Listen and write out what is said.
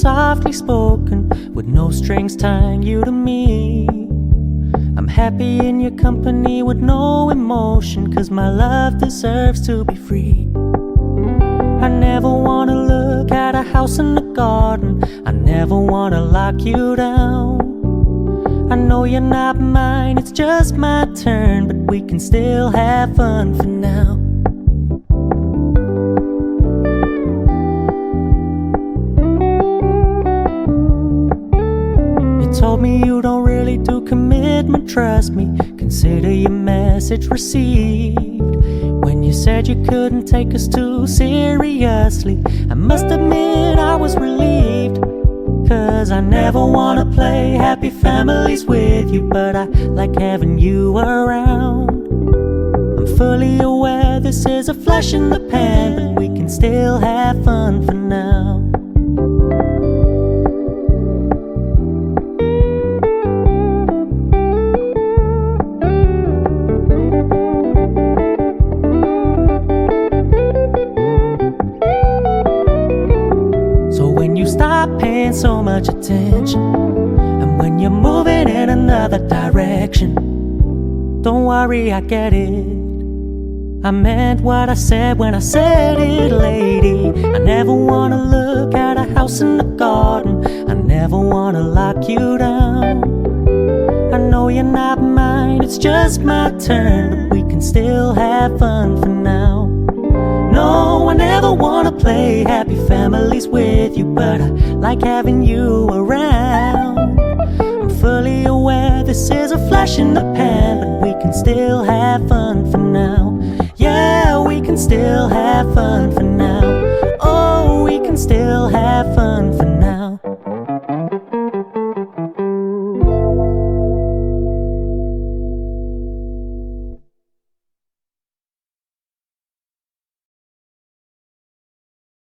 softly spoken, with no strings tying you to me. I'm happy in your company with no emotion, 'cause my love deserves to be free. I never wanna look at a house in the garden, I never wanna lock you down. I know you're not mine, it's just my turn, but we can still have fun for now. You told me you don't really do commitment, trust me, consider your message received. When you said you couldn't take us too seriously, I must admit I was relieved. 'Cause I never wanna play happy families with you, but I like having you around. I'm fully aware this is a flash in the pan, but we can still have fun for now. Stop paying so much attention, and when you're moving in another direction, don't worry, I get it. I meant what I said when I said it, lady. I never wanna look at a house in the garden, I never wanna lock you down. I know you're not mine, it's just my turn, but we can still have fun for now. No, I never wanna play happy families with you, but I like having you around. I'm fully aware this is a flash in the pan, but we can still have fun for now. Yeah, we can still have fun for now.